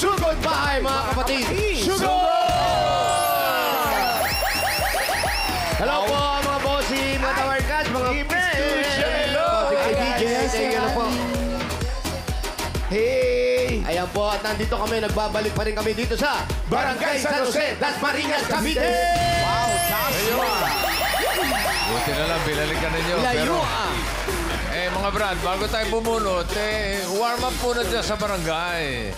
Sugod Bahay, mga kapatid! Sugod! Hello po, mga bossy, mga tawarkas, mga friends! Hello! Bossy DJ, thank you po. Hey! Ayan po, at nandito kami, nagbabalik pa rin kami dito sa Barangay San Jose, Dasmariñas, Cavite! Wow, Tasma! Buti na lang, binalikan ninyo. Layo Mga Brad, bago tayo bumunot, warm up muna dyan sa barangay.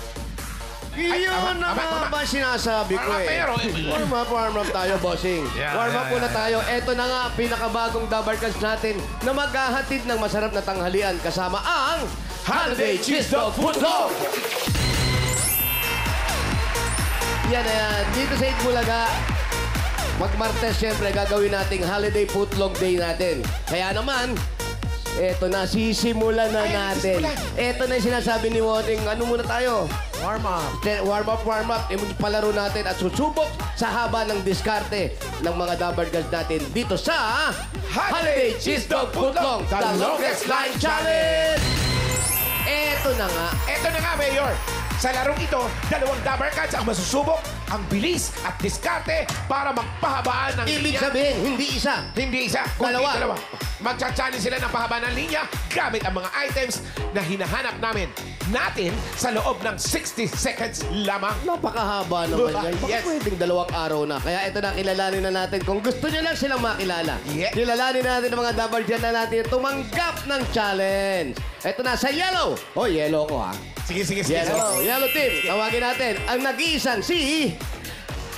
Yun na nga ba sinasabi ko eh. Warm up tayo, bossing. Warm up muna tayo. Eto na nga, pinakabagong Dabarkas natin na maghahatid ng masarap na tanghalian kasama ang Holiday Cheese Dog Footlong! Yan na yan. Dito sa Itbulaga, mag-Martes, syempre, gagawin nating Holiday Footlong Day natin. Kaya naman, eto na, sisimulan na natin. Eto na yung sinasabi ni Woting, ano muna tayo? Warm up. Warm up. Palaro natin at susubok sa haba ng diskarte ng mga Dabarkas natin dito sa Holiday Cheese Dog Footlong, the longest line challenge! Eto na nga. Ito na nga, Mayor. Sa larong ito, dalawang Dabarkans ang masusubok ang bilis at diskarte para magpahabaan ng Ibig linya. sabihin, hindi isa. Hindi isa, kundi Dalawa. dalawa. Magcha-challenge sila ng pahabaan ng linya gamit ang mga items na hinahanap natin sa loob ng 60 seconds lamang. Napakahaba naman yan. Baka Yes. pwedeng dalawang araw na. Kaya ito na, kilalanin na natin. Kung gusto nyo lang silang makilala, Yes. kilalanin natin ang mga Dabarkas na natin tumanggap ng challenge. Ito na, sa yellow. Oh, yellow ko ha. Sige. Yellow team. Tawagin natin ang nag-iisang si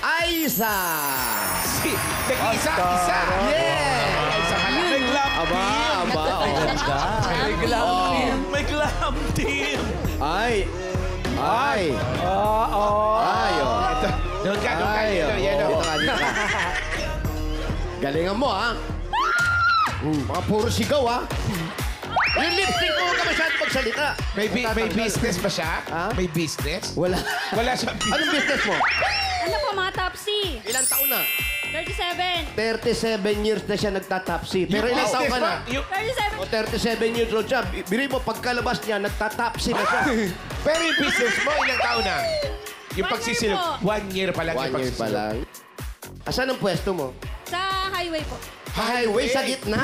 Aiza. Si, isa. Yeah! Isa pala. May glam Aba. May glam team. Ay. Oh. Doon ka. Yellow. Dito ka. Galingan mo, ha? Mga puro sigaw, ha? Yung lipstick mo, huwag ka masyadong magsalita. May business ba siya? Ha? May business? Wala. Wala siya. Anong business mo? Ano po, mga topsy? Ilang taon na? 37. 37 years na siya nagtatapsi. Pero ilang taon ka na? 37. O 37 years old siya. Biri mo, pagkalabas niya, nagtatapsi na siya. Pero yung business mo, ilang taon na? Yung 1 pagsisilog. year po. 1 year pa lang. 1 year pa lang. Asan ang pwesto mo? Sa highway po. Highway sa gitna.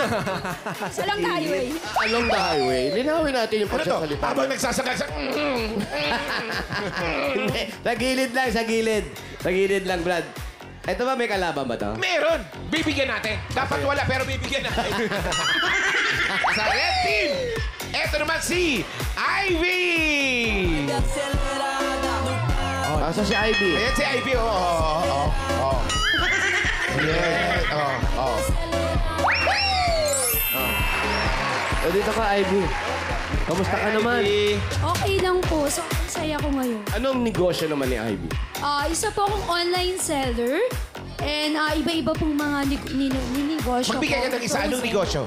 Along the highway. Along the highway. Linawin natin yung Ano to? pagsasalita. Habang nagsasakal sa... Hindi. Sa gilid lang, sa gilid. Sa gilid lang, Brad. Ito ba, may kalaban ba to? Meron! Bibigyan natin. Dapat wala, pero bibigyan natin. Sa red team, eto naman si Ivy! Asa si Ivy? Ayan si Ivy, oh. Yes, oh. O, dito ka, Ivy. Kamusta ka naman? Ivy. Okay lang po. So, saya ko ngayon. Anong negosyo naman ni Ivy? Isa po akong online seller. And iba-iba pong mga ninegosyo Magbigay ka ng isa. Anong negosyo?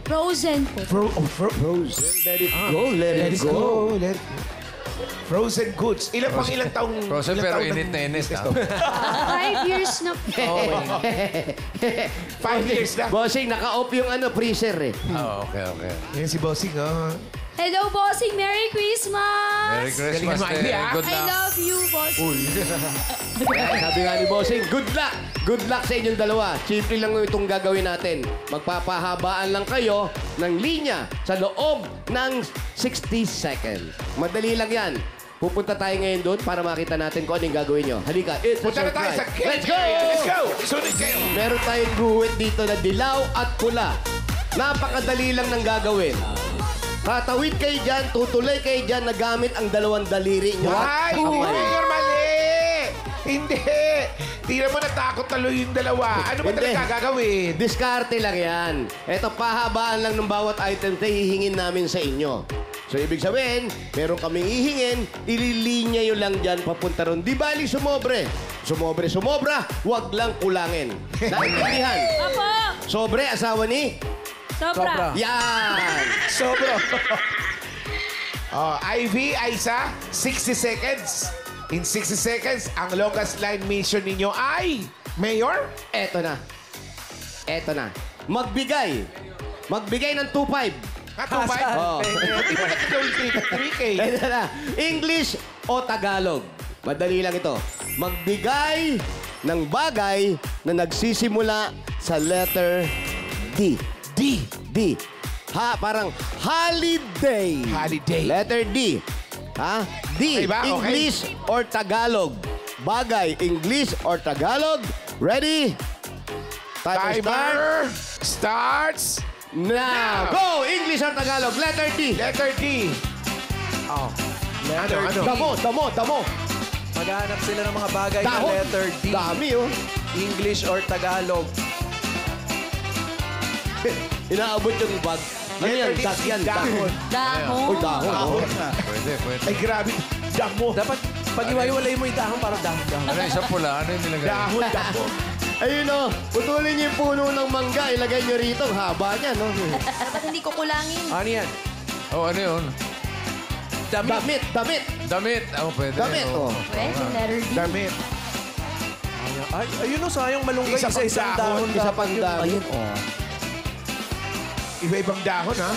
Frozen po. Frozen. Let it go, let it go. Frozen goods. Ilang taong... Frozen ilang pero taong init na init. 5 years na po. 5 years na. Bossing, naka-off yung freezer eh. Okay. Yan si Bossing, oh. Hello, bossing. Merry Christmas! Merry Christmas. Galingan mo, Ivy, ah. Good I luck. love you, bossing. Sabi nga ni Bossing, good luck! Good luck sa inyong dalawa. Simple lang itong gagawin natin. Magpapahabaan lang kayo ng linya sa loob ng 60 seconds. Madali lang yan. Pupunta tayo ngayon doon para makita natin kung anong gagawin nyo. Halika, it's a Punta na tayo surprise. sa Let's go! Let's go! Sunod kayo. Meron tayong guhit dito na dilaw at pula. Napakadali lang ng gagawin. Tatawid kayo dyan, tutuloy kayo dyan na gamit ang dalawang daliri nyo. Ay, mali! Hindi! Tira mo natakot talo yung dalawa. Ano ba Hindi. talaga gagawin? Diskarte lang yan. Ito, pahabaan lang ng bawat item na hihingin namin sa inyo. So, ibig sabihin, meron kaming hihingin, ililinya nyo lang dyan papunta ron. Di bali sumobre. Sumobra, wag lang kulangin. Naintindihan? Apo! Sobre, asawa ni? Sobra. Yan! Sobro. Ivy, Aiza, 60 seconds. In 60 seconds, ang longest line mission ninyo ay... Mayor? Eto na. Magbigay ng 2.5. Katupay? Oh. Hindi mo na gawin 3K. Eto na. English o Tagalog? Madali lang ito. Magbigay ng bagay na nagsisimula sa letter D. D. D. Parang holiday. Holiday. Letter D. Ha? D. Okay ba? Okay. English or Tagalog. Bagay, English or Tagalog. Ready? Timer start. Timer starts Now. Go! English or Tagalog. Letter D. letter D. Oh. Ano? Damo. Maghanap sila ng mga bagay na Dahon. letter D. Dami, oh. English or Tagalog. Inaabot yung bag. Ano yan? Letter D, Das yan. dahon. Dahon. Uy, dahon. Dahon. Pwede. Ay, grabe. Damo. Dapat pag iwaiwalay mo yung dahon, parang dahon. Ano yung sa pula? Ano yung nilagay? Dahon, damo. Ayun, oh. Putulin niyo yung puno ng mangga. Ilagay niyo rito. Ang haba niya, no? Dapat hindi ko kulangin. Ano yan? Oh, ano yun? Damit. Damit. Oh, pwede. Damit, oh. Pwede, letter D. Damit. Ay, ayun o, sayang malunggay. Isa pang Isa-isang dahon, dahon. isa dapat pang yun. dahon. Ayun, oh. Iba-ibang dahon, ha?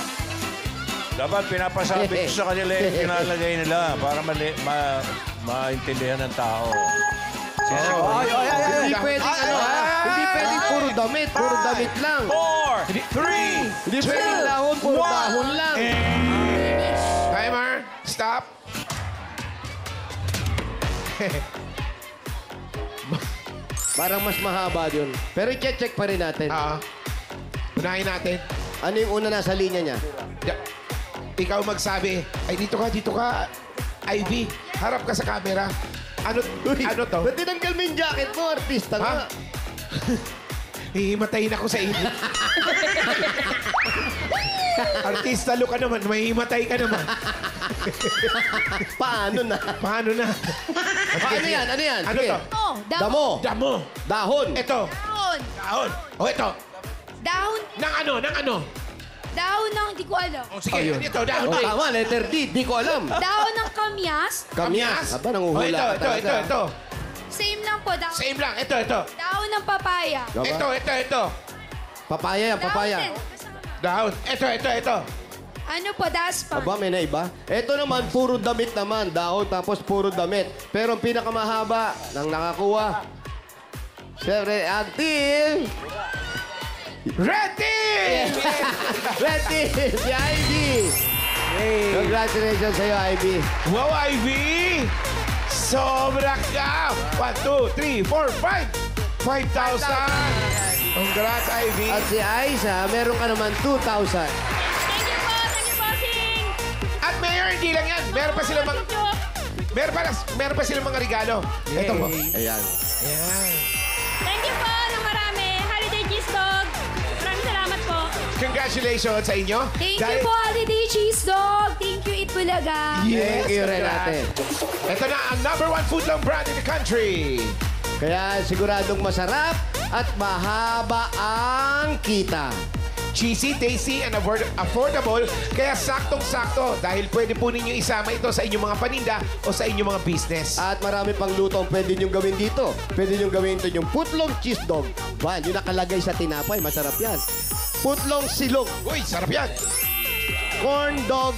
Dapat pinapasabi ko sa kanila yung pinalagay nila para maintindihan ng tao. Ay. Hindi pwedeng ano, ha? Hindi pwedeng puro damit. Puro damit lang. 4, 3, Hindi pwedeng dahon. Puro dahon lang. Timer, stop. Parang mas mahaba yun. Pero i-check pa rin natin. Unahin natin. Ano yung una nasa linya niya? Ikaw magsabi, ay dito ka, Ivy. Harap ka sa camera. Ano to? Ba't tinanggal mo yung jacket mo, artista Ha? nga? Hihimatayin ako sa inyo. Artista look ka naman, mahihimatay ka naman. Paano na? Paano na? Paano yan? Ano yan? Ano Sige. to? Oh, Damo. Damo. Dahon. Ito. Dahon. Dahon. O ito. Dahon. Nang ano? Dahon ng, di ko alam. O sige, ito, dahon Oh, to. tama, letter D. Di ko alam. Dahon ng kamyas. Kamyas. Aba, nanguhula O, ka talaga. ito. Same lang po. Dahon, Same lang. Ito. dahon ng papaya. Diba? Ito. Papaya yan, papaya. Dahon din. Dahon. Ito. Ano po, daspan. Aba, may naiba. Ito naman, puro damit naman. Dahon, tapos puro damit. Pero ang pinakamahaba ng nakakuha, siyempre, active. Ready! Ready! Si Ivy! Congratulations sa'yo, Ivy. Wow, Ivy! Sobra ka! 1, 2, 3, 4, 5! 5,000! Congrats, Ivy! At si Aiza, meron ka naman 2,000. Thank you, bossing. At Mayor, hindi lang yan. Meron pa silang mga regalo. Ito po. Ayan. Ayan. Thank you po ng marami. Holiday Cheese Dog. Maraming salamat po. Congratulations sa inyo. Thank you po, Holiday Cheese Dog. Thank you, Itbulaga. Yes, Thank you, congrats. Renate. Ito na ang #1 foodlong brand in the country. Kaya siguradong masarap at mahaba ang kita. Cheesy, tasty, and affordable. Kaya saktong-sakto dahil pwede po ninyo isama ito sa inyong mga paninda o sa inyong mga business. At marami pang luto ang pwede niyong gawin dito. Pwede niyong gawin ito yung putlong cheese dog. Ba, yung nakalagay sa tinapay, masarap yan. Putlong silog, Uy, sarap yan. corn dog,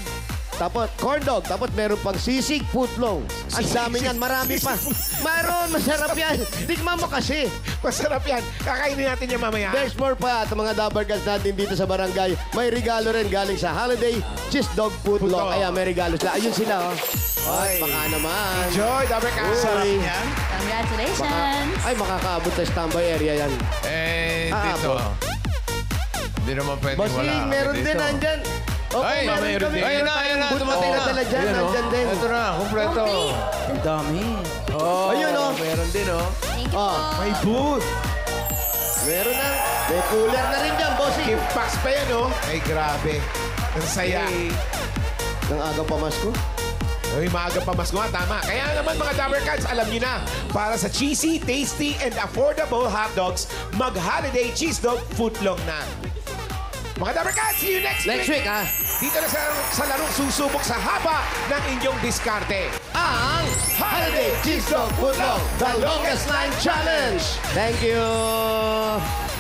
tapos meron pang sisig putlong. Ang dami niyan, marami pa. Maroon, masarap yan. Tikman mo kasi. Masarap yan. Kakainin natin yan mamaya. There's more pa at mga Dabargas natin dito sa barangay. May regalo rin galing sa Holiday Cheese Dog Putlong. Putlong. Kaya may regalo sila. Ayun sila, oh. Ay, baka naman. Enjoy, Dabber Cats. Uy. Congratulations. Ay, makakaabot sa standby area yan. Dito. Hindi naman pwede wala. Bossing, meron dito. din nandyan. Opo, Ay, meron din. Ayun na. Dumating na dala dyan, Ayun, oh. nandyan din. Ito na, kumpleto. Ang dami. Oh, Ayun, oh. Meron din, oh. Thank you Oh. po. May booth. Meron na. May cooler na rin dyan, bossing. Gift packs pa yan, oh. Ay, grabe. Ang saya. Nang agang pamasko. Uy, maaga pa mas guwa, tama. Kaya naman mga Dabber Cats, alam niyo na, para sa cheesy, tasty, and affordable hot dogs, mag-holiday cheese dog footlong na. Mga Dabber Cats, see you next Next week, ah. Dito na sa larong susubok sa haba ng inyong diskarte. Ang Holiday Cheese Dog Putlong, the longest line challenge. Thank you.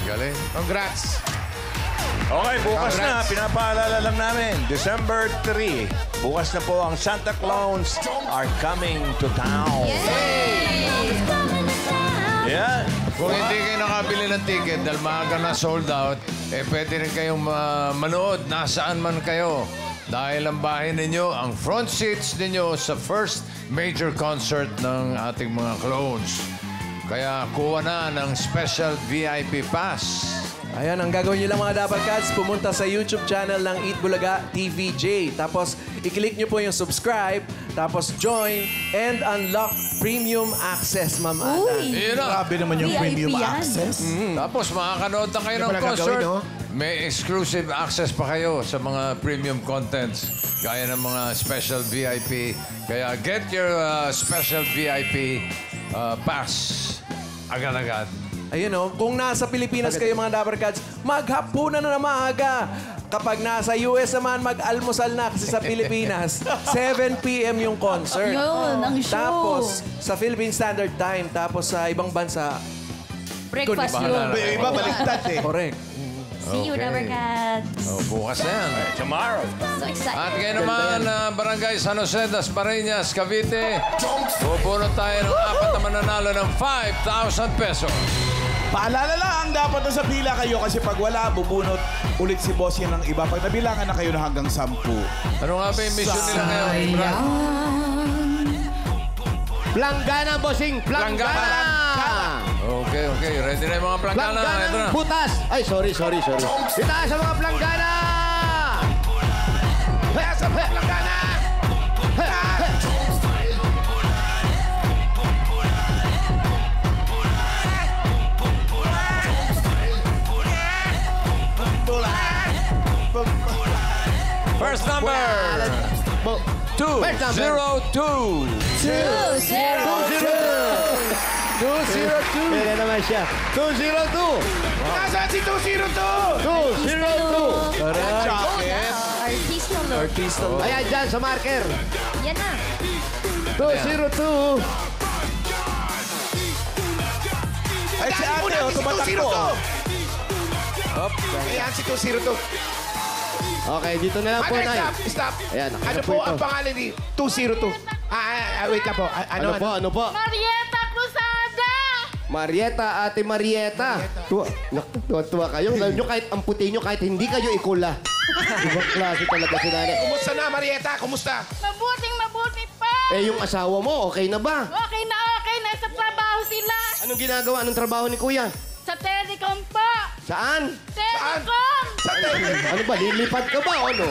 Galing. Congrats. Okay, bukas na. Pinapaalala lang namin. December 3. Bukas na po ang Santa Claus are coming to town. Yeah. Kung hindi kayo nakabili ng ticket dahil maaga na sold out, pwede rin kayong manood nasaan man kayo. Dahil ang bahay ninyo, ang front seats ninyo sa first major concert ng ating mga clones. Kaya kuha na ng special VIP pass. Ayan, ang gagawin nyo lang mga Dapper Cats, pumunta sa YouTube channel ng Eat Bulaga TVJ. Tapos, i-click nyo po yung subscribe, tapos join, and unlock premium access, Ma'am Ana. Yun na. Grabe naman yung VIP premium yan. access. Tapos makakanood na kayo ng pala concert. gagawin, no? May exclusive access pa kayo sa mga premium contents. Gaya ng mga special VIP. Kaya get your special VIP pass agad-agad. Ayun o, kung nasa Pilipinas kayo mga Dapper Cats, maghapunan na maaga. Kapag nasa US naman, mag-almusal na kasi sa Pilipinas, 7 p.m. yung concert. Yun, ang show. Tapos, sa Philippine Standard Time, tapos sa ibang bansa, Breakfast Bahala na. yun. Iba, baliktad eh. correct. See you, Dapper Cats. Oh, bukas na yan. Tomorrow. So excited. At ngayon naman, Barangay San Jose, Dasmariñas, Cavite, pupunod tayo ng 4 na mananalo ng 5,000 pesos. Paalala lang, dapat nasa pila kayo kasi pag wala, bubunot ulit si boss yan ng iba. Pag nabilangan na kayo na hanggang 10. Ano nga ba yung mission nila ngayon, Brad? Planggana, bossing! Planggana! Okay. Ready na yung mga planggana. Ito na. Planggana butas! Ay, sorry. Itaas sa mga planggana! Kaya sa planggana! First number. 202. 202! Pwede naman siya. 202! Nasaan si 202? 202! Artista lo. Artista. Ayan dyan sa marker. Yan na. 202! Ay, si ate, oh, tumatakbo. Ayan si 202. Okay, dito na lang po, Ano, Nay. stop. Ayan, Ano po po ito? ang pangalan ni 202? Wait lang po. Ano po? Marieta Cruzada! Marieta, Ate Marieta. Tuwa kayo. Alam nyo, kahit ang puti nyo, kahit hindi kayo ikula. Ibang klase talaga si nanay. Kumusta na, Marieta? Kumusta? Mabuting pa! Eh, yung asawa mo, okay na ba? Okay na. Sa trabaho sila. Anong ginagawa? Anong trabaho ni Kuya? Sa telecom po. Saan? Telecom! Sa tele. Ano ba? Lilipad ka ba o ano?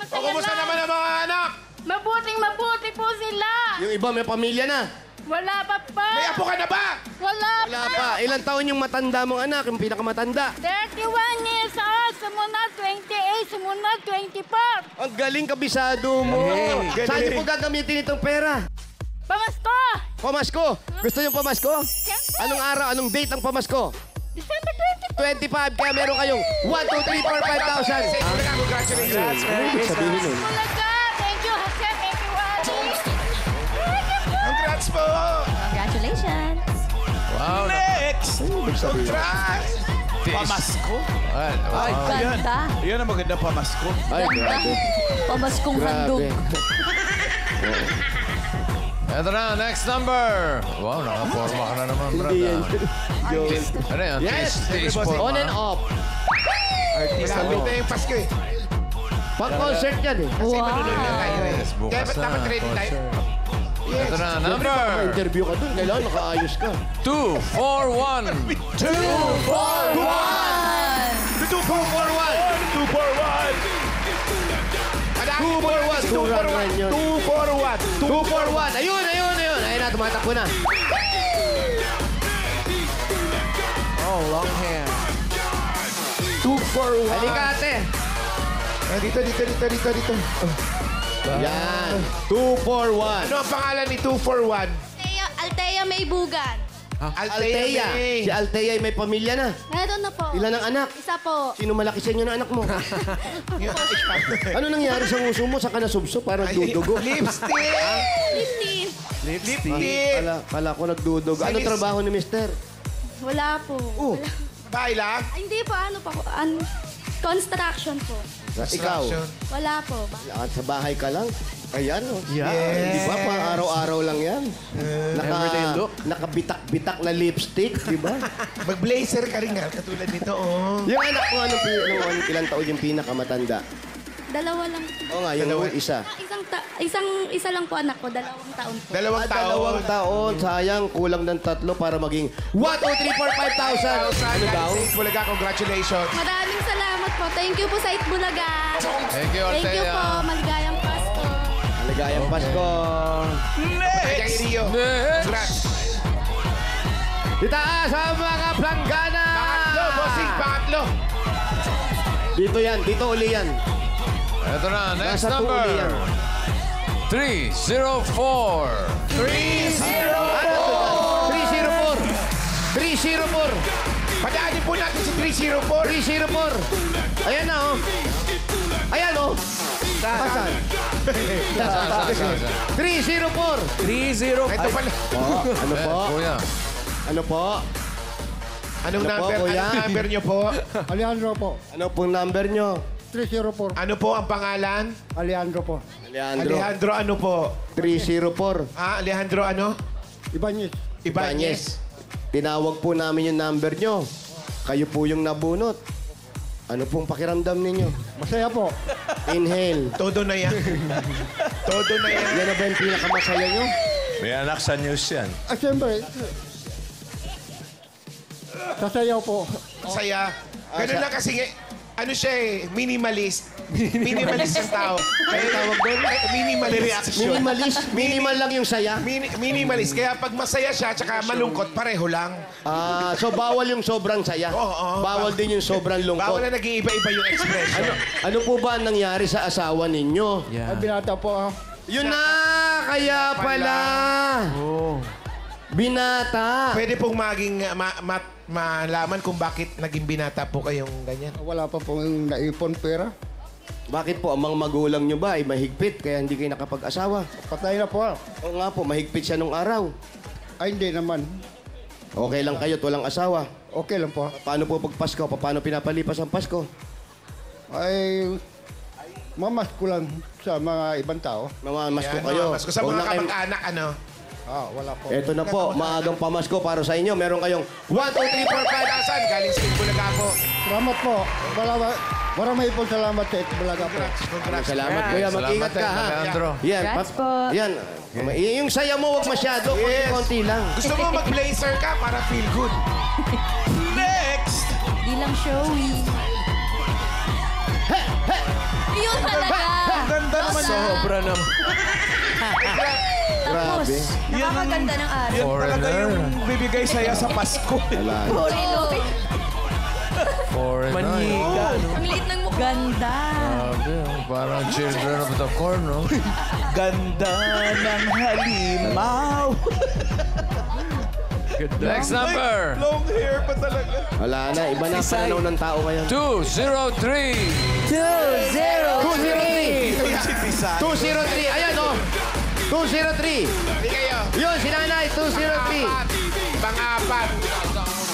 O, kumusta naman ang mga anak? Mabuti po sila. Yung iba may pamilya na. Wala pa pa. May apo ka na ba? Wala Wala pa. Ilang taon yung matanda mong anak? Yung pinakamatanda? 31 years old. Sumunod 28. Sumunod 24. Ang galing kabisado mo. Galing. Saan niyo po gagamitin itong pera? Pamasko! Pamasko. Gusto niyo pamasko? Siyempre. Anong araw? Anong date ang pamasko? December 25. Kaya meron kayong 1, 2, 3, 4, 5,000. Congratulations. Ano ibig sabihin nun? 25. Bulaga! Thank you, Jose. Thank you, Ali. Congrats po. Congratulations. Wow. Next! Congrats. Pamasko. Ay, wow. Ganda. Yan ang maganda pamasko. Ay, grabe. Pamaskong handog. Grabe. Ito na, next number. Wow, nakaporma ka na naman, Brad. Hindi yan. Joke. Ano yan? Yes. Taste forma. On and off. Artista Malapit mo. na yung Pasko eh. Pang-concert yan eh. Kasi manunod na tayo eh. Yes, Kaya bukas ba't na. dapat ready tayo? concert. Ito na, number Interview ka dun. Kailangan nakaayos ka. 241. 241. Ayun. Ayun na, tumatakbo na. Oh, long hand. 241. Halika, ate. Dito. Yan. 241. Ano ang pangalan ni 241? Althea May Bugan. Althea. Si Althea ay may pamilya na. Meron na po. Ilan ang anak? Isa po. Sino malaki sa inyo na anak mo? Ano nangyari sa nguso mo? Saka nasubso? Parang dudugo. Lipstick! 15. Lipstick! Kala ko nagdudugo. Ano Sige. trabaho ni mister? Wala po. Bahay lang? Ay, hindi po, ano po, construction po. Ikaw, Wala po. sa bahay ka lang? Ayan, oh. Yes. Di ba? Pang araw-araw lang yan. Everyday look. Nakabitak-bitak na lipstick, di ba? Mag-blazer ka rin nga, katulad nito, oh. Yung anak mo, ilang taon yung pinakamatanda? Dalawa lang. Oo nga, yung isa. Isa lang po anak ko, 2 taon po. Dalawang taon. 2 taon. Sayang, kulang ng 3 para maging 1, 2, 3, 4, 5,000. Ano daw? Bulaga, congratulations. Maraming salamat po. Thank you po sa Itbulaga. Thank you, Thank you Althea. po. Maligayang Pasko. Maligayang Pasko. Kaya Rio. Congrats. Itaas ang mga planggana! Pangatlo, bossing, pangatlo. Dito yan, dito uli yan. Ito na, next Nasa number. tuuli yan. 304. 304! Padaanin po natin si 304. 304! Ayan na, oh. Ayan, oh. Saan? 304! 3-0. Ito pala. Ano po? Kuya. Ano po? Anong Ano po, number? kuya? Anong number nyo po? Alejandro po. Ano pong number nyo? 304. Ano po ang pangalan? Alejandro po. Alejandro. Alejandro ano po? 304. Ah, Alejandro ano? Ibanez. Ibanez. Tinawag po namin yung number nyo. Kayo po yung nabunot. Ano pong pakiramdam ninyo? Masaya po. Inhale. Todo na yan. Todo na yan. Yan na ba yung pinakamasaya nyo? May anak sa news yan. Ah, siyempre. Sasayaw po. Masaya. Ganun lang kasi, ano siya eh, minimalist. Minimalist yung tao. Kaya tawag doon? Minimalist. Minimalist. Minimal lang yung saya. Minimalist. Kaya pag masaya siya, tsaka malungkot, pareho lang. So bawal yung sobrang saya. Oo. Bawal din yung sobrang Bawal lungkot. na nag-iiba-iba yung expression. Ano po ba ang nangyari sa asawa ninyo? Ay, binata po. Yun na! Kaya pala! Binata! Pwede pong maging malaman kung bakit naging binata po kayong ganyan. Wala pa pong naipon pera. Bakit po, ang mga magulang nyo ba ay mahigpit kaya hindi kayo nakapag-asawa? Patay na po. Oo nga po, mahigpit siya nung araw. Ay, hindi naman. Okay lang kayo at walang asawa. Okay lang po. Paano po pag Pasko? Paano pinapalipas ang Pasko? Ay, mamas ko lang sa mga ibang tao. Mamamas ko Yan, kayo. mas ko sa Huwag mga na kayong- kamag-anak, ano? Ah, wala po. Eto na po, maagang pamasko para sa inyo. Meron kayong 1, 2, 3, 4, 5,000. Galing sa Bulaga po. Salamat po. Wala may po salamat sa Itbulaga po. Congrats. Salamat, kuya. Mag-ingat ka, ha? Alejandro. Yan. Congrats po. Yan. Yung saya mo, wag masyado. Konti lang. Gusto mo mag-blazer ka para feel good. Next! Di lang showy. Yun talaga. Ang ganda naman yan. Sobra na. Grabe. Nakakaganda ng araw. Yan talaga yung bibigay saya sa Pasko. Foreigner. Manika, no? Ang liit ng mukha. Ganda. Grabe, oh. Parang children of the corn, no? Ganda ng halimaw. Next number. Long hair pa talaga. Wala na. Iba na pananaw ng tao ngayon. 203. 203. Si Tisay. 203. Ayan, oh. 203. Hindi kayo. Yun, si Nanay. 203. Pang-apat.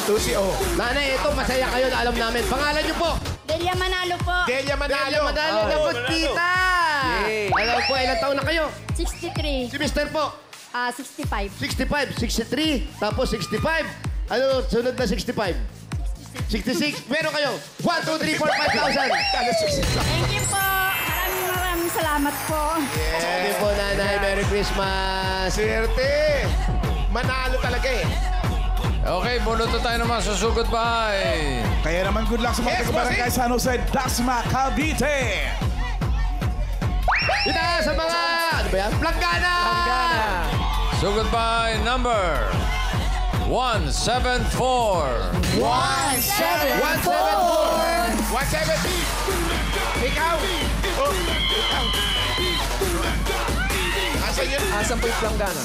2-0. Nanay, ito, masaya kayo na alam namin. Pangalan niyo po. Delia Manalo po. Delia Manalo. Madali na po, tita. Alam po, ilang taon na kayo? 63. Si Mister po. 65. 65, 63, tapos 65. Ano, sunod na 65? 66. Meron kayo. 1, 2, 3, 4, 5,000. Thank you po. Maraming salamat po. Thank you po, Nanay. Merry Christmas. Swerte. Manalo talaga eh. Okay, bunot na tayo naman. Susugod bahay. Kaya naman good luck sa mga Yes, taga-barangay bossing. San Jose, Dasma, Cavite. Itaas sa mga, ano ba yan? Planggana! Sugod bahay number 174. 174. 170. Ikaw. Oh, ikaw. Asan yun? Asan po yung planggana?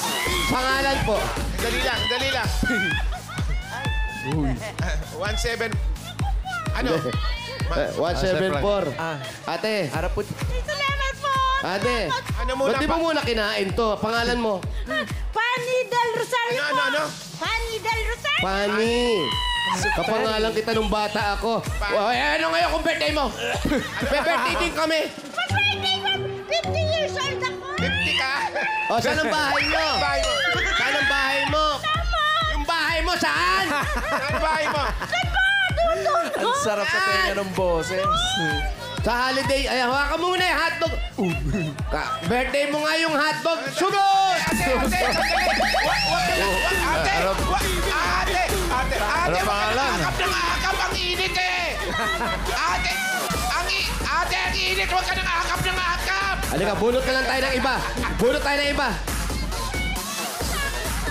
Pangalan po. Dali lang, dali lang. 17. Ano? 174. Ah. Ate, Harap po. Salamat po. ate. Ano muna Ba't di mo pa? muna kinain to? Pangalan mo? Fanny Del Rosario Ano? Fanny Del Rosario. Pani. Kapangalan kita nung bata ako. Oh, ano ngayon kung birthday mo? Birthday din kami. Birthday ko, 50 years old ako. 50 ka? O, saan ang bahay nyo? Bahay mo. Saan ang bahay mo? Yung bahay mo, saan? Ano bahay mo? Ang sarap sa tenga ng boses. Sa holiday, ay, hawakan mo muna yung hotdog. Birthday mo nga yung hotdog. Sugod! Ate, Ano pangalan? akap ng akap, ang init eh! Ate, ang init, huwag ka ng akap ng akap! Halika, bunot na lang tayo ng iba. Bunot tayo ng iba.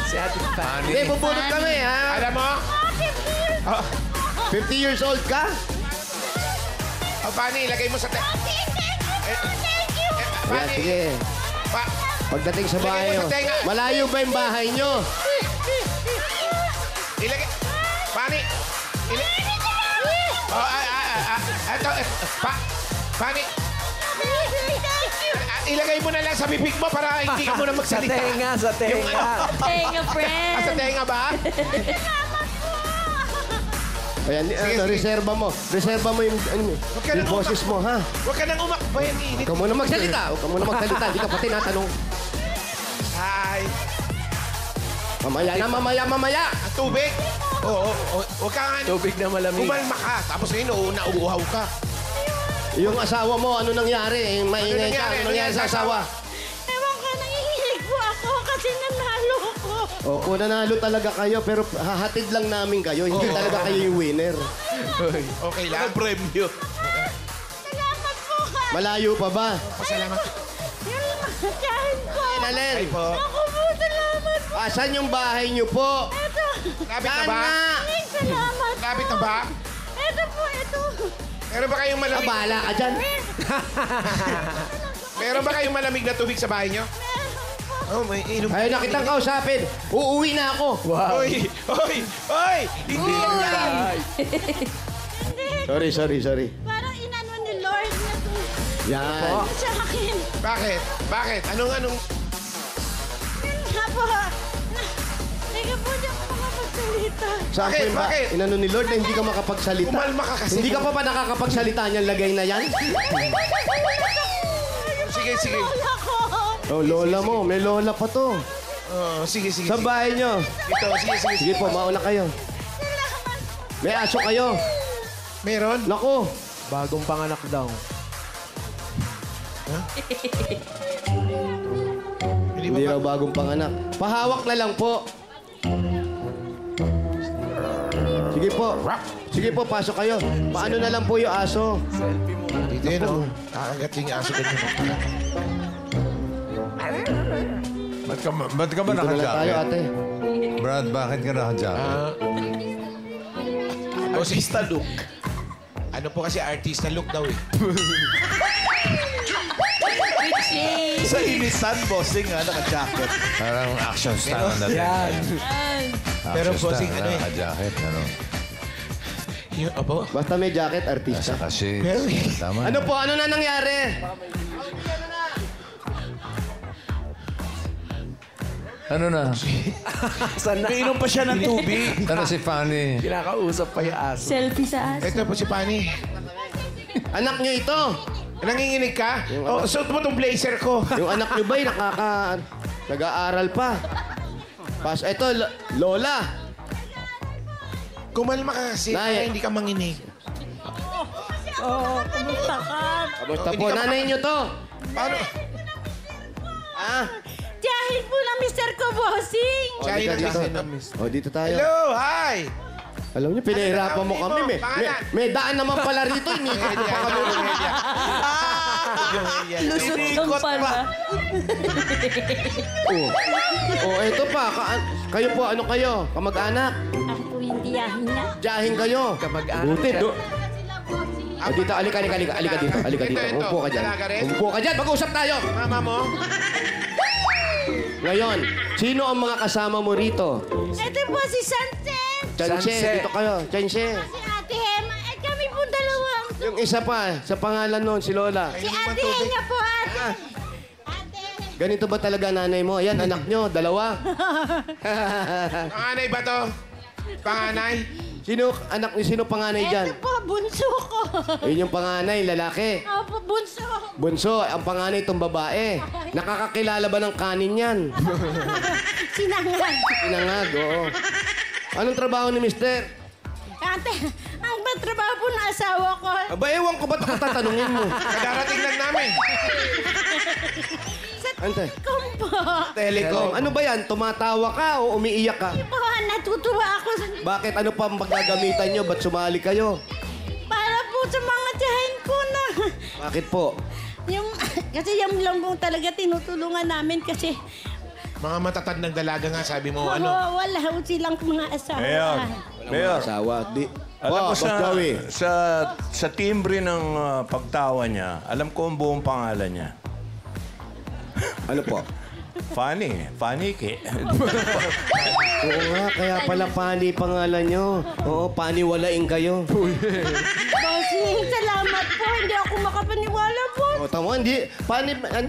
Si Ate Fanny. Hindi, bubunot kami, ha? Alam mo? 50 years old ka? Oh, Fanny, ilagay mo sa Yan, Fanny, sige. Pagdating sa bahay nyo, malayo ba yung bahay nyo? ilagay... Fanny, eto, Fanny, ilagay mo na lang sa bibig mo para hindi ka muna Sa magsalita. tenga, sa tenga. Tenga, friend. Sa tenga ba? Ayan, reserva mo. Reserva mo yung, yung boses mo, ha? Huwag ka nang umakbay, ang init. Huwag ka muna magsalita. Huwag ka muna magsalita. Hindi ka pa tinatanong. Hi. Mamaya na, mamaya. Ang tubig. Oo, huwag ka nga. Tubig na malamig. Kumalma ka. Tapos ngayon, nauuhaw ka. Yung asawa mo, ano nangyari? Maingay ka. Ano nangyari sa asawa? Ewan ko, nangihilig po ako kasi nanalo ko. Opo, nanalo talaga kayo, pero hahatid lang namin kayo. Hindi talaga kayo yung winner. Okay lang? Premyo. Salamat po, ka. Malayo pa ba? Pasalamat. Yung makasahin ko. Inalin. Ay po. Ako po, salamat po. Asan yung bahay niyo po? Ito. Lapit na Saan ba? nga? Salamat. Lapit na ba? Ito po, ito. Meron ba kayong malamig? Bahala ka dyan. Meron ba kayong malamig na tubig sa bahay nyo? Oh, may inom. Ayaw na kitang kausapin. Uuwi na ako. Wow. Oy! Hindi yan. Sorry. Parang inano ni Lord na to. Yan. Sa akin. Bakit? Anong? Yun nga po. Teka po, di ako makapagsalita. Sa akin ba? Bakit? Inano ni Lord na hindi ka makapagsalita. Kumalma ka kasi. Hindi ka pa nakakapagsalita niyan lagay na yan? Sige. Lola ko. Oh, lola mo. May lola pa to. Oh, sige. Sa bahay nyo. Ito, sige. Sige po, mauna kayo. May aso kayo. Meron? Nako. Bagong panganak daw. Hindi raw bagong panganak. Pahawak na lang po. Sige po, pasok kayo. Paano na lang po yung aso? Dito yun, oh. Kakagating yung aso ganyan. Ba't ka ba Dito na lang tayo, naka-jacket? ate. Brad, bakit ka naka-jacket? Artista look. Ano po kasi artista look daw eh. Sa initan, bossing, naka-jacket. Parang action star na natin. Yan. Pero Action bossing, star, ano eh. naka-jacket, ano? Yun, opo. Basta may jacket, artista. Nasa kasi. Meron eh. Tama. Ano po? Ano na nangyari? Ano na? Saan na? Nainom pa siya ng tubig. Ano si Fanny? Kinakausap pa yung aso. Selfie sa aso. Ito po si Pani. Anak nyo ito. Nanginginig ka? Oh, suot mo tong blazer ko. Yung anak nyo ba'y nag-aaral pa? Ito, lola. Kumalma ka kasi. Nay. Kaya hindi ka manginig. Oo, kumusta ka? Kamusta po? Nanay nyo to. Paano? Ah, Tiyahin po ng mister ko, bossing. Siya dito. dito. Dito tayo. Hello, hi! Alam niyo, pinahirapan mo kami. May daan naman pala rito. Inikot pa kami. Lusot lang pala. Ito pa. Kayo po, ano kayo? Kamag-anak? Ako po yung tiyahin niya. Diyahin kayo. Kamag-anak Buti. siya. Dito, alika dito. Ito. Umupo ka dyan. Dalaga rin? Umupo ka dyan. Mag-usap tayo. Mama mo? Ngayon, sino ang mga kasama mo rito? Ito po si Sansen. Chanshe, Sanse. dito kayo. Chanshe. Si Ate Hema. At kami po dalawang. Yung isa pa, sa pangalan nun, si Lola. Si Ate Hema po, ate. Ate. Ganito ba talaga nanay mo? Yan, anak nyo, dalawa. Panganay ba to? Panganay? Sino anak niyo? Sino panganay dyan? Ito po, bunso ko. Yun yung panganay, lalaki. Opo, bunso. Bunso, ang panganay itong babae. Nakakakilala ba ng kanin yan? Sinangag. Pinangag, oo. Anong trabaho ni mister? Ate, ang trabaho po ng asawa ko. Aba, ewan ko ba't ako tatanungin mo? Kadarating lang namin. Sa Ante. telecom po. Telecom. Ano ba yan? Tumatawa ka o umiiyak ka? Po, natutuwa ako. Bakit? Ano pa ang magagamitan nyo? Ba't sumali kayo? Para po sa mga tiyahin ko na. Bakit po? Kasi yung lang po talaga tinutulungan namin kasi Mga matatad ng dalaga nga, sabi mo, ano? wala ho silang mga asawa. Mayor, Mayor, Asawa. alam ko Boss Joey. sa timbre ng pagtawa niya, alam ko ang buong pangalan niya. Ano po? Funny Ki. Oo nga, kaya pala Pani pangalan nyo. Oo, paniwalain kayo. Bossing, salamat po. Hindi ako makapaniwala po. O, tama, hindi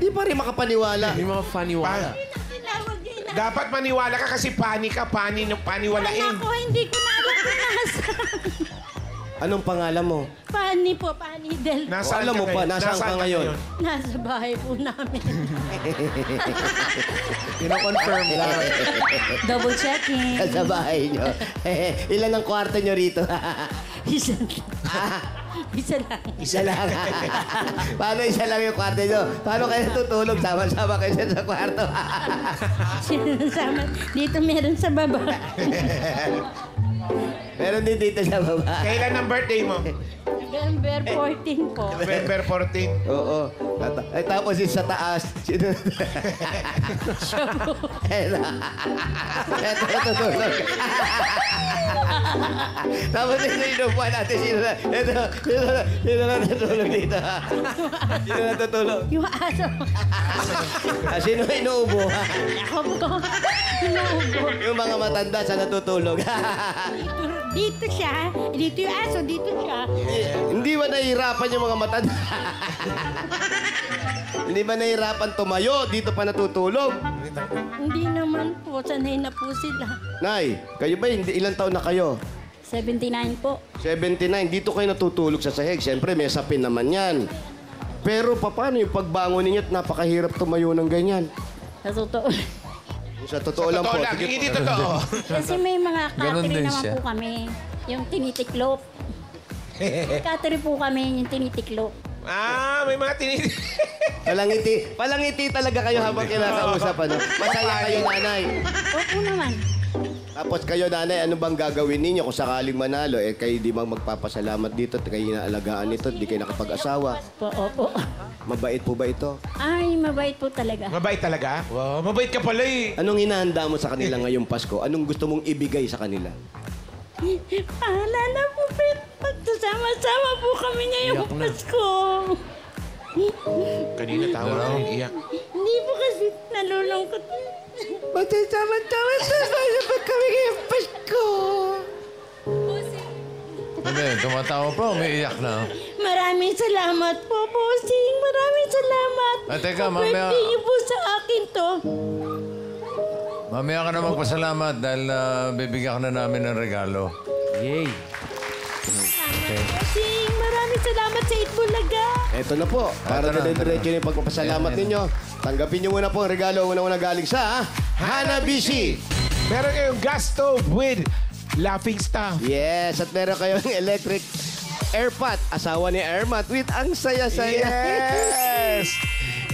pa rin makapaniwala. Hindi mga funny wala. Tinawag niya na. Dapat maniwala ka kasi paniwalain. Ako, hindi ko na alam kung nasaan. Anong pangalan mo? Pani po, Pani Del. Nasaan alam ka mo pa, ngayon? nasaan ka ngayon? Nasa bahay po namin. Kino-confirm lang. Double checking. Sa bahay nyo. Ilan ang kwarto nyo rito? Isa lang. Isa lang. Paano isa lang yung kwarto nyo? Paano kayo tutulog? Sama-sama kayo sa kwarto. Sinasama. Dito meron sa baba. Meron din dito sa baba. Kailan ang birthday mo? November 14 po. November 14. Oo. Ay, tapos yung sa taas. Sino? Ito, tutulog. Tapos ito inupuan natin. Sino na tutulog dito? Sino na tutulog? Yung aso. Sino inuubo? Ako po. Inuubo. Yung mga matanda sa natutulog. Dito siya. Dito yung aso. Dito siya. Hindi ba nahihirapan yung mga matanda? Hindi ba nahihirapan tumayo? Dito pa natutulog? Hindi naman po. Sanay na po sila. Nay, kayo ba ilang taon na kayo? 79 po. 79. Dito kayo natutulog sa sahig. Siyempre, may sapin naman yan. Pero paano yung pagbangon ninyo at napakahirap tumayo ng ganyan? Sa totoo. Sa totoo lang po. Totoo lang, Sige po. hindi totoo. Kasi may mga Ganon catering din naman siya. po kami. Yung tinitiklop. Catering po kami yung tinitiklop. May mga Palangiti talaga kayo habang kinakausap. Ano? Masaya kayo, nanay. Opo naman. Tapos kayo, nanay, ano bang gagawin ninyo kung sakaling manalo? Eh, kayo di bang magpapasalamat dito at kayo inaalagaan nito at di kayo nakapag-asawa? Opo. Mabait po ba ito? Ay, mabait po talaga. Mabait talaga? Wow, mabait ka pala eh. Anong hinahanda mo sa kanila ngayong Pasko? Anong gusto mong ibigay sa kanila? Paalala po, Pet. Magsasama-sama po kami ngayong Iyak na. Pasko. Kanina tawa ka rin, iyak. Hindi po kasi nalulungkot. Magsasama-sama sa kami ngayong Pasko. Hindi, tumatawa pa, umiiyak na. Maraming salamat po, Bossing. Maraming salamat. Teka, Sa mamaya. birthday niyo po sa akin to. Mamaya ka na magpasalamat dahil bibigyan ka na namin ng regalo. Yay. Bossing, maraming salamat sa Itbulaga. Eto na po. Para Eto na, dire-diretso na yung pagpapasalamat ninyo. Tanggapin niyo muna po ang regalo. Una-una galing sa Hanabishi. Meron kayong gas stove with laughing stuff. Yes, at meron kayong electric airpot. Asawa ni Airmat with ang saya-saya. Yes!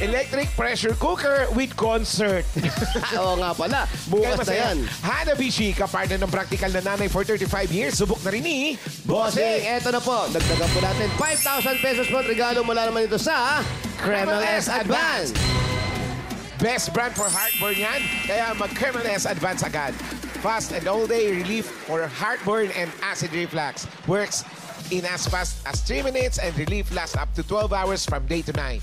Electric pressure cooker with concert. Oo nga pala. Bukas na yan. Hanabishi, kapartner ng practical na nanay for 35 years. Subok na rin ni Bossing, eto na po. Dagdagan po natin 5,000 pesos po. Regalo mula naman ito sa Kreml S Advance. Best brand for heartburn yan. Kaya mag-Kreml S Advance agad. Fast and all-day relief for heartburn and acid reflux. Works in as fast as 3 minutes and relief lasts up to 12 hours from day to night.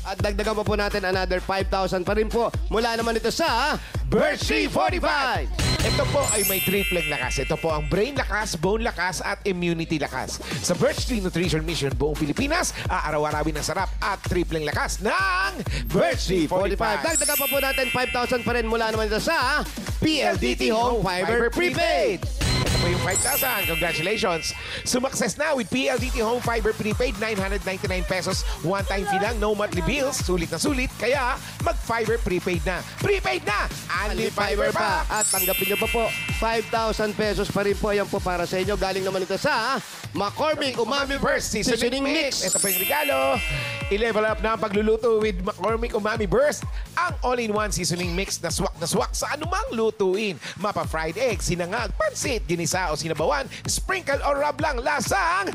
At dagdagan pa po natin another 5,000 pa rin po. Mula naman ito sa Birch Tree 45! Ito po ay may tripleng lakas. Ito po ang brain lakas, bone lakas, at immunity lakas. Sa Birch Tree Nutrition Mission buong Pilipinas, aaraw-arawin ang sarap at tripleng lakas ng Birch Tree 45. Dagdagan pa po natin 5,000 pa rin mula naman ito sa PLDT Home Fiber Prepaid. Ito po yung 5,000. Congratulations. Sumakses na with PLDT Home Fiber Prepaid, 999 pesos. One-time fee lang, no monthly bills. Sulit na sulit. Kaya mag-fiber prepaid na. Prepaid na! Only fiber pa! At tanggapin nyo pa po, 5,000 pesos pa rin po. Ayan po para sa inyo. Galing naman ito sa McCormick Umami Burst Seasoning Mix. Ito po yung regalo. I-level up na ang pagluluto with McCormick Umami Burst. Ang all-in-one seasoning mix na swak sa anumang lutuin. Mapa fried egg, sinangag, pansit, ginisa o sinabawan, sprinkle or rub lang, lasang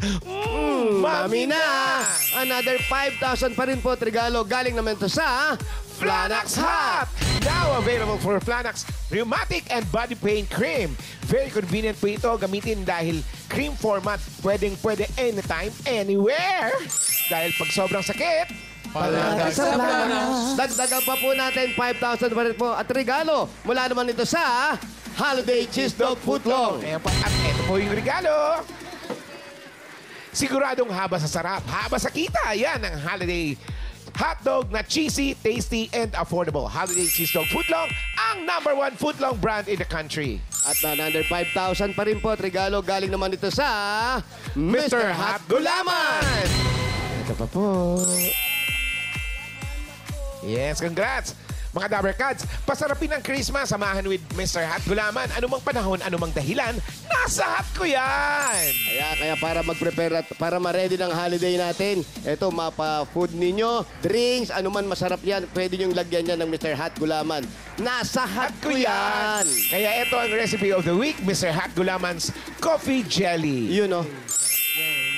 mami na! Another 5,000 pa rin po at regalo. Galing naman ito sa Flanax Hot! Now available for Flanax Rheumatic and Body Pain Cream. Very convenient po ito gamitin dahil cream format. Pwede anytime, anywhere. Dahil pag sobrang sakit, Dagdagan pa po natin 5,000 pa rin po. At regalo, mula naman ito sa Holiday Cheese Dog Footlong. Ayan po. At ito po yung regalo. Siguradong haba sa sarap, haba sa kita. Yan ang holiday hotdog na cheesy, tasty, and affordable. Holiday Cheese Dog Footlong, ang #1 footlong brand in the country. At another 5,000 pa rin po at regalo. Galing naman ito sa Mr. Hot Gulaman. Ito pa po. Yes, congrats! Mga Dabber Cats, pasarapin ang Christmas, samahan with Mr. Hot Gulaman. Anumang panahon, anumang dahilan, nasa hot ko yan! Kaya para mag-prepare at para ma-ready ng holiday natin, ito, mapa-food ninyo, drinks, anuman masarap yan, pwede nyo lagyan yan ng Mr. Hot Gulaman. Nasa hot ko yan! Kaya ito ang recipe of the week, Mr. Hot Gulaman's Coffee Jelly. Yun, oh.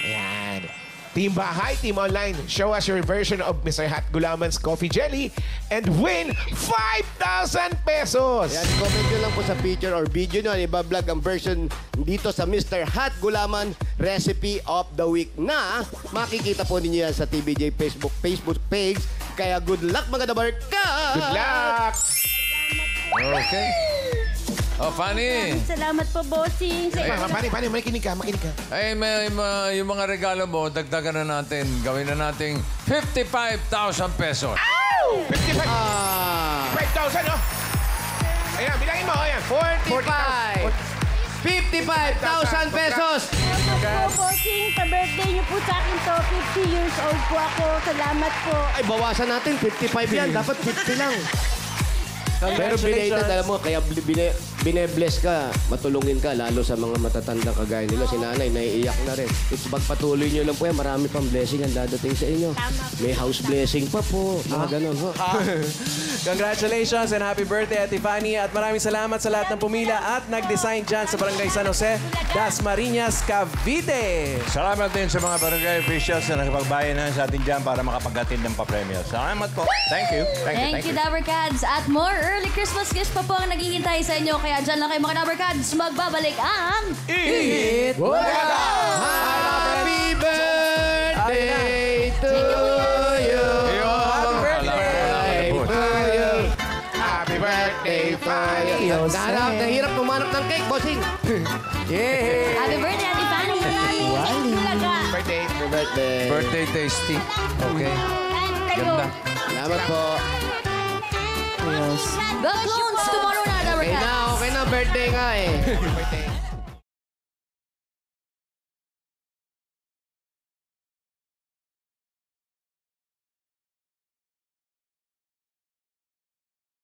Ayan. Team Bahay, Team Online, show us your version of Mr. Hot Gulaman's Coffee Jelly and win 5,000 pesos! Yan, comment nyo lang po sa picture or video nyo. Ibablog ang version dito sa Mr. Hot Gulaman Recipe of the Week na makikita po ninyo yan sa TVJ Facebook page. Kaya good luck mga Dabarkas! Good luck! Okay. Oh, Fanny. Salamat po, bossing. Pani, makinig ka. Ay, yung mga regalo mo, dagdagan na natin. Gawin na nating 55,000 pesos. 55! 5,000, oh! Ayan, bilangin mo, ayan. 45! 55,000 pesos! Salamat po, bossing. Sa birthday niyo po sa akin to, 50 years old po ako. Salamat po. Ay, bawasan natin. 55 yan. Dapat 50 lang. Pero belated, alam mo, kaya bine-bless ka, matulungin ka, lalo sa mga matatandang kagaya nila. Si nanay, naiiyak na rin. It's pagpatuloy nyo lang po yan, marami pang blessing ang dadating sa inyo. May house blessing pa po. Mga ganun, ho. Congratulations and happy birthday, Ate Fanny. At maraming salamat sa lahat ng pumila at nag-design dyan sa Barangay San Jose, Dasmariñas, Cavite. Salamat din sa mga barangay officials na nakipagbayanan sa atin dyan para makapaghatid ng papremyo. Salamat po. Thank you. Thank you, Dabber Cats. At more early Christmas gifts pa po ang naghihintay sa inyo. Kaya dyan lang kayo mga Dabber Cats. Magbabalik ang Eat Bulaga! Happy birthday to you! Happy birthday! Happy birthday, Fanny! Nahirap tumanap ng cake, bossing! Yay! Happy birthday, Ate Fanny! Birthday. Happy birthday! Birthday tasty. Okay. Kayo. Ganda. Salamat po. The clones tomorrow na, Dabber Okay Cats. na, birthday nga eh.